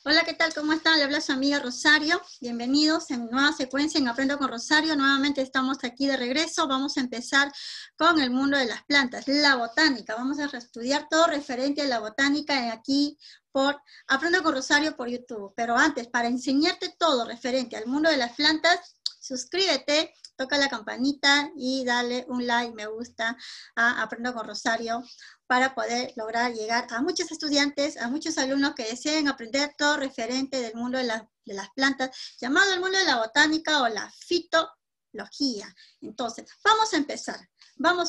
Hola, ¿qué tal? ¿Cómo están? Le habla su amiga Rosario. Bienvenidos en nueva secuencia en Aprendo con Rosario. Nuevamente estamos aquí de regreso. Vamos a empezar con el mundo de las plantas, la botánica. Vamos a estudiar todo referente a la botánica aquí por Aprendo con Rosario por YouTube. Pero antes, para enseñarte todo referente al mundo de las plantas, suscríbete, toca la campanita y dale un like, me gusta a Aprendo con Rosario para poder lograr llegar a muchos estudiantes, a muchos alumnos que deseen aprender todo referente del mundo de las plantas, llamado el mundo de la botánica o la fitología. Entonces, vamos a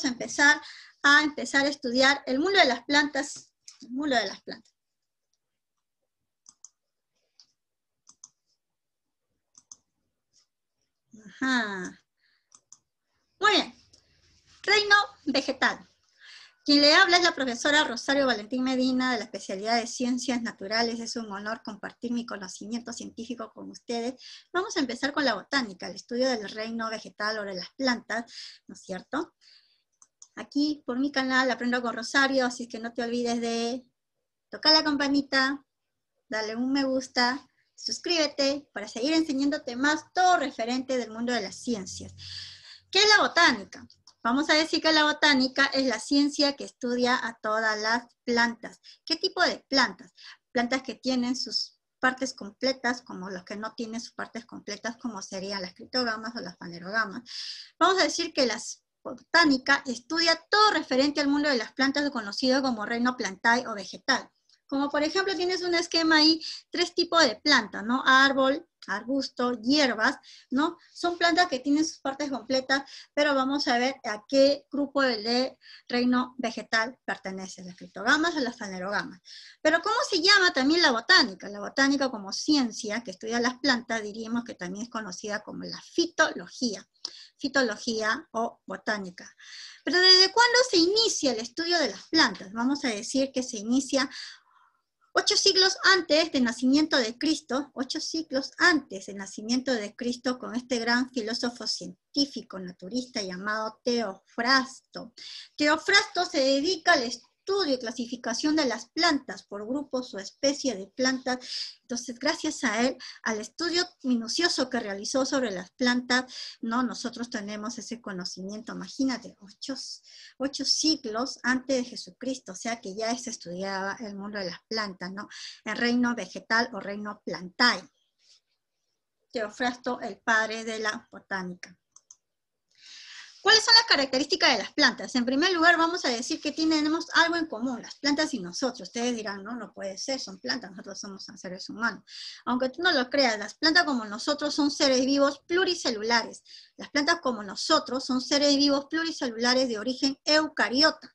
empezar a estudiar el mundo de las plantas, el mundo de las plantas. Ajá. Muy bien. Reino vegetal. Quien le habla es la profesora Rosario Valentín Medina de la especialidad de Ciencias Naturales. Es un honor compartir mi conocimiento científico con ustedes. Vamos a empezar con la botánica, el estudio del reino vegetal o de las plantas, ¿no es cierto? Aquí por mi canal Aprendo con Rosario, así que no te olvides de tocar la campanita, darle un me gusta, suscríbete para seguir enseñándote más todo referente del mundo de las ciencias. ¿Qué es la botánica? Vamos a decir que la botánica es la ciencia que estudia a todas las plantas. ¿Qué tipo de plantas? Plantas que tienen sus partes completas, como los que no tienen sus partes completas, como serían las criptogamas o las fanerogamas. Vamos a decir que la botánica estudia todo referente al mundo de las plantas conocido como reino plantae o vegetal. Como por ejemplo tienes un esquema ahí, 3 tipos de plantas, ¿no? Árbol, arbusto, hierbas, ¿no? Son plantas que tienen sus partes completas, pero vamos a ver a qué grupo de reino vegetal pertenece, las criptogamas o las fanerogamas. Pero ¿cómo se llama también la botánica? La botánica como ciencia que estudia las plantas, diríamos que también es conocida como la fitología o botánica. Pero ¿desde cuándo se inicia el estudio de las plantas? Vamos a decir que se inicia 8 siglos antes del nacimiento de Cristo, 8 siglos antes del nacimiento de Cristo, con este gran filósofo científico naturista llamado Teofrasto. Teofrasto se dedica al estudio y clasificación de las plantas por grupos o especies de plantas. Entonces, gracias a él, al estudio minucioso que realizó sobre las plantas, ¿no? Nosotros tenemos ese conocimiento. Imagínate, 8 siglos antes de Jesucristo, o sea que ya se estudiaba el mundo de las plantas, ¿no? El reino vegetal o reino plantae. Teofrasto, el padre de la botánica. ¿Cuáles son las características de las plantas? En primer lugar, vamos a decir que tenemos algo en común, las plantas y nosotros. Ustedes dirán, no, no puede ser, son plantas, nosotros somos seres humanos. Aunque tú no lo creas, las plantas como nosotros son seres vivos pluricelulares. Las plantas como nosotros son seres vivos pluricelulares de origen eucariota.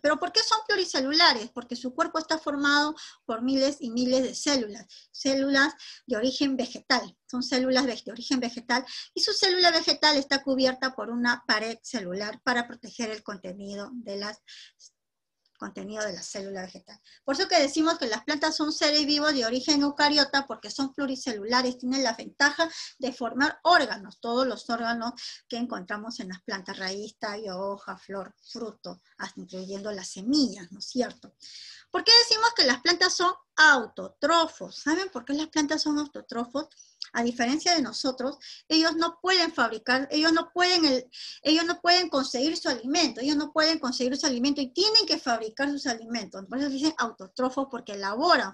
¿Pero por qué son pluricelulares? Porque su cuerpo está formado por miles y miles de células de origen vegetal, son células de origen vegetal, y su célula vegetal está cubierta por una pared celular para proteger el contenido de la célula vegetal. Por eso que decimos que las plantas son seres vivos de origen eucariota, porque son pluricelulares, tienen la ventaja de formar órganos, todos los órganos que encontramos en las plantas, raíz, tallo, hoja, flor, fruto, hasta incluyendo las semillas, ¿no es cierto? ¿Por qué decimos que las plantas son autótrofos? ¿Saben por qué las plantas son autótrofos? A diferencia de nosotros, ellos no pueden fabricar, ellos no pueden conseguir su alimento y tienen que fabricar sus alimentos. Por eso dicen autótrofos, porque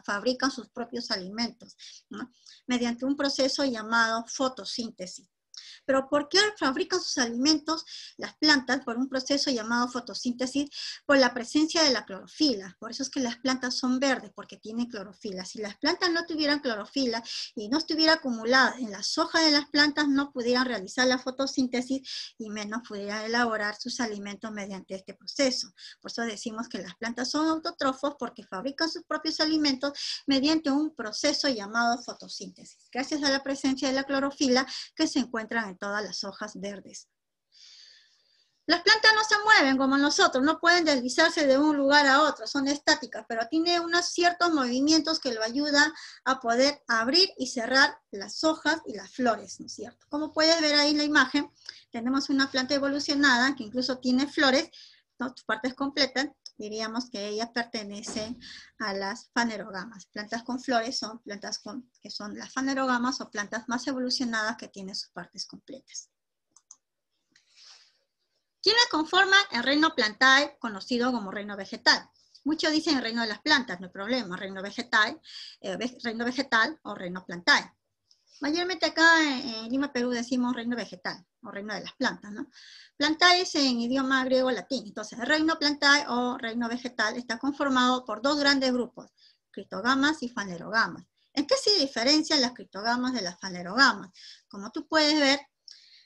fabrican sus propios alimentos, ¿no? Mediante un proceso llamado fotosíntesis. Pero ¿por qué fabrican sus alimentos las plantas? Por un proceso llamado fotosíntesis, por la presencia de la clorofila. Por eso es que las plantas son verdes, porque tienen clorofila. Si las plantas no tuvieran clorofila y no estuviera acumulada en las hojas de las plantas, no pudieran realizar la fotosíntesis y menos pudieran elaborar sus alimentos mediante este proceso. Por eso decimos que las plantas son autótrofos, porque fabrican sus propios alimentos mediante un proceso llamado fotosíntesis, gracias a la presencia de la clorofila que se encuentra en todas las hojas verdes. Las plantas no se mueven como nosotros, no pueden deslizarse de un lugar a otro, son estáticas, pero tiene unos ciertos movimientos que lo ayudan a poder abrir y cerrar las hojas y las flores, ¿no es cierto? Como puedes ver ahí en la imagen, tenemos una planta evolucionada que incluso tiene flores, ¿no? Sus partes completas, diríamos que ellas pertenecen a las fanerogamas. Plantas con flores son plantas que son las fanerogamas o plantas más evolucionadas que tienen sus partes completas. ¿Quiénes conforman el reino Plantae, conocido como reino vegetal? Muchos dicen el reino de las plantas, no hay problema, reino vegetal o reino Plantae. Mayormente acá en Lima, Perú, decimos reino vegetal o reino de las plantas, ¿no? Plantae es en idioma griego-latín. Entonces, el reino Plantae o reino vegetal está conformado por dos grandes grupos, criptogamas y fanerogamas. ¿En qué se diferencian las criptogamas de las fanerogamas? Como tú puedes ver,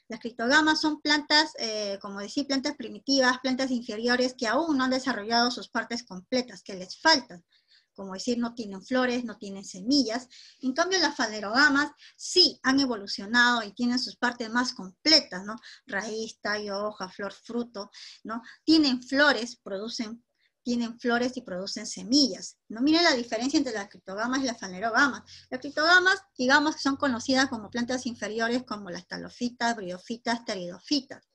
las criptogamas son plantas, como decía, plantas primitivas, plantas inferiores que aún no han desarrollado sus partes completas, que les faltan. Como decir, no tienen flores, no tienen semillas. En cambio, las fanerogamas sí han evolucionado y tienen sus partes más completas, ¿no? Raíz, tallo, hoja, flor, fruto, ¿no? Tienen flores, tienen flores y producen semillas, ¿no? Miren la diferencia entre las criptogamas y las fanerogamas. Las criptogamas, digamos que son conocidas como plantas inferiores como las talofitas, briofitas, pteridofitas.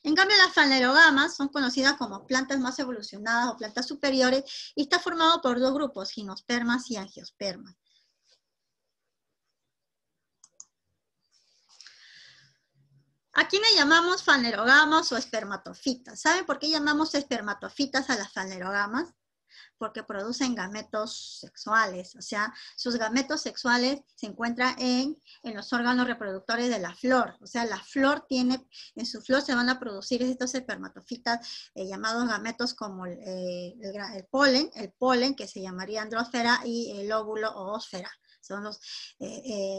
En cambio, las fanerogamas son conocidas como plantas más evolucionadas o plantas superiores y está formado por dos grupos, gimnospermas y angiospermas. ¿A quiénes llamamos fanerogamas o espermatofitas? ¿Saben por qué llamamos espermatofitas a las fanerogamas? Porque producen gametos sexuales, o sea, sus gametos sexuales se encuentran en los órganos reproductores de la flor, o sea, la flor tiene, en su flor se van a producir estos espermatofitas llamados gametos como el polen que se llamaría andrósfera y el óvulo o ósfera. Son los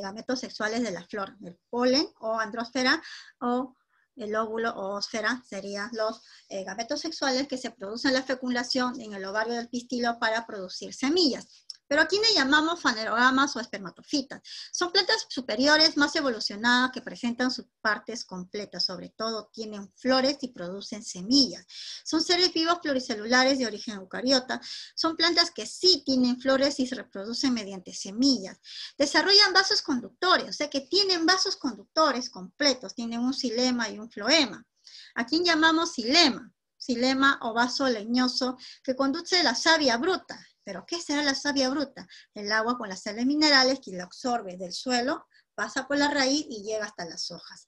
gametos sexuales de la flor, el polen o andrósfera o el óvulo o ósfera serían los gametos sexuales que se producen en la fecundación en el ovario del pistilo para producir semillas. Pero aquí le llamamos fanerogamas o espermatofitas. Son plantas superiores más evolucionadas que presentan sus partes completas. Sobre todo tienen flores y producen semillas. Son seres vivos pluricelulares de origen eucariota. Son plantas que sí tienen flores y se reproducen mediante semillas. Desarrollan vasos conductores, o sea que tienen vasos conductores completos. Tienen un xilema y un floema. ¿A quién llamamos xilema? Xilema o vaso leñoso que conduce la savia bruta. ¿Pero qué será la savia bruta? El agua con las sales minerales que la absorbe del suelo, pasa por la raíz y llega hasta las hojas.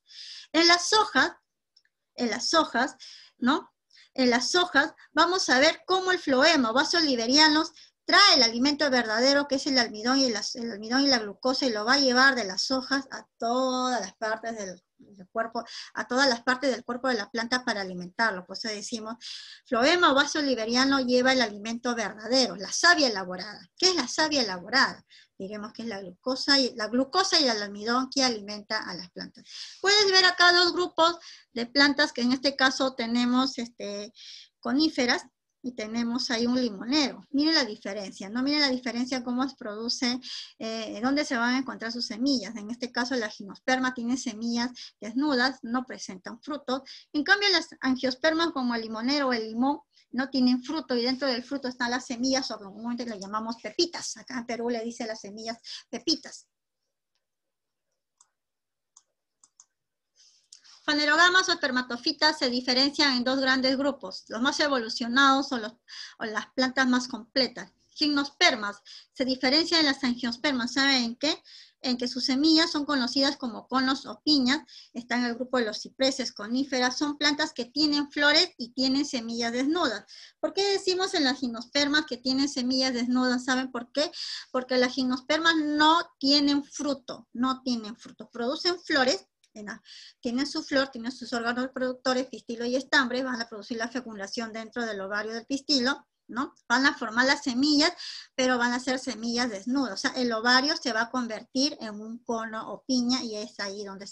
En las hojas, ¿no? En las hojas vamos a ver cómo el floema o vasos liberianos trae el alimento verdadero que es el almidón y la glucosa y lo va a llevar de las hojas a todas las partes del cuerpo, a todas las partes del cuerpo de la planta para alimentarlo. Por eso decimos, floema o vaso liberiano lleva el alimento verdadero, la savia elaborada. ¿Qué es la savia elaborada? Diremos que es la glucosa y el almidón que alimenta a las plantas. Puedes ver acá dos grupos de plantas que en este caso tenemos coníferas, y tenemos ahí un limonero. Miren la diferencia, ¿no? Miren la diferencia cómo se produce, dónde se van a encontrar sus semillas. En este caso, la gimnosperma tiene semillas desnudas, no presentan frutos. En cambio, las angiospermas, como el limonero o el limón, no tienen fruto, y dentro del fruto están las semillas, o comúnmente le llamamos pepitas. Acá en Perú le dice las semillas pepitas. Fanerogamas o espermatofitas se diferencian en dos grandes grupos. Los más evolucionados o las plantas más completas. Gimnospermas se diferencian de las angiospermas. ¿Saben en qué? En que sus semillas son conocidas como conos o piñas. Está en el grupo de los cipreses, coníferas. Son plantas que tienen flores y tienen semillas desnudas. ¿Por qué decimos en las gimnospermas que tienen semillas desnudas? ¿Saben por qué? Porque las gimnospermas no tienen fruto. No tienen fruto. Producen flores. Tienen su flor, tienen sus órganos reproductores, pistilo y estambre, van a producir la fecundación dentro del ovario del pistilo, ¿no? Van a formar las semillas, pero van a ser semillas desnudas. O sea, el ovario se va a convertir en un cono o piña y es ahí donde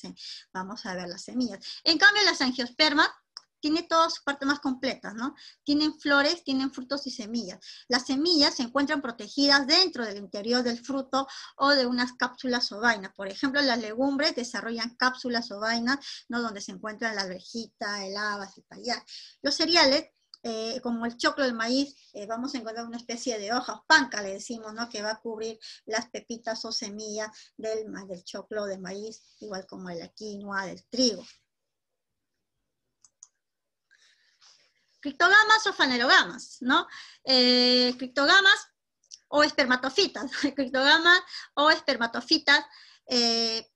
vamos a ver las semillas. En cambio, las angiospermas tiene todas sus partes más completas, ¿no? Tienen flores, tienen frutos y semillas. Las semillas se encuentran protegidas dentro del interior del fruto o de unas cápsulas o vainas. Por ejemplo, las legumbres desarrollan cápsulas o vainas, ¿no? Donde se encuentran la alvejita, el habas, el payán. Los cereales, como el choclo, el maíz, vamos a encontrar una especie de hoja, panca le decimos, ¿no? Que va a cubrir las pepitas o semillas del choclo de maíz, igual como de la quinoa, del trigo. criptogamas o fanerogamas, ¿no? Criptogamas o espermatofitas, criptogamas o espermatofitas.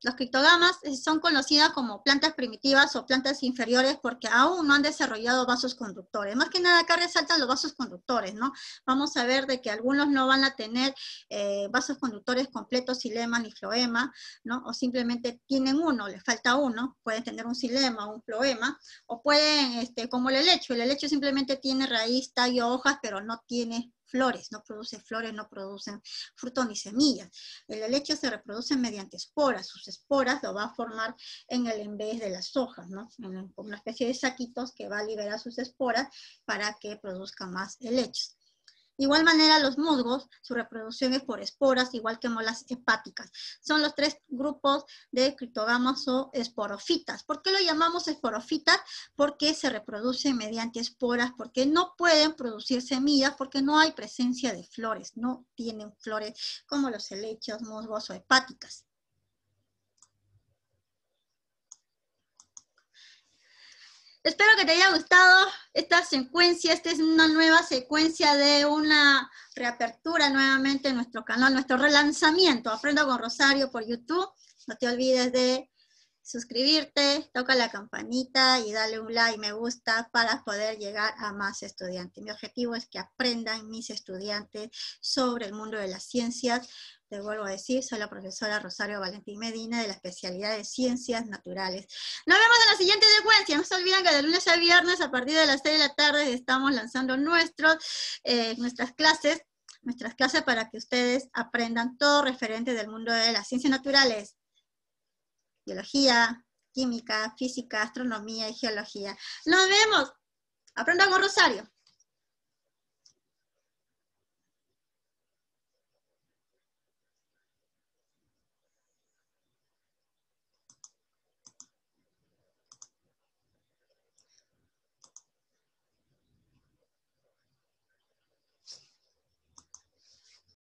Los criptogamas son conocidas como plantas primitivas o plantas inferiores porque aún no han desarrollado vasos conductores. Más que nada acá resaltan los vasos conductores, ¿no? Vamos a ver de que algunos no van a tener vasos conductores completos, xilema ni floema, ¿no? O simplemente tienen uno, les falta uno, pueden tener un xilema o un floema, o pueden, como el helecho simplemente tiene raíz, tallo, hojas, pero no tiene flores, no produce flores, no producen frutos ni semillas. El helecho se reproduce mediante esporas, sus esporas lo va a formar en el embés de las hojas, ¿no? Como una especie de saquitos que va a liberar sus esporas para que produzca más helechos. De igual manera, los musgos, su reproducción es por esporas, igual que las hepáticas. Son los tres grupos de criptogamas o esporofitas. ¿Por qué lo llamamos esporofitas? Porque se reproducen mediante esporas, porque no pueden producir semillas, porque no hay presencia de flores, no tienen flores como los helechos, musgos o hepáticas. Espero que te haya gustado esta secuencia. Esta es una nueva secuencia de una reapertura nuevamente en nuestro canal, nuestro relanzamiento. Aprendo con Rosario por YouTube. No te olvides de suscribirte, toca la campanita y dale un like, me gusta para poder llegar a más estudiantes. Mi objetivo es que aprendan mis estudiantes sobre el mundo de las ciencias. Te vuelvo a decir, soy la profesora Rosario Valentín Medina de la especialidad de Ciencias Naturales. Nos vemos en la siguiente secuencia. No se olviden que de lunes a viernes a partir de las 6 de la tarde estamos lanzando nuestras clases para que ustedes aprendan todo referente del mundo de las ciencias naturales. Biología, química, física, astronomía y geología. Nos vemos. Aprenda con Rosario.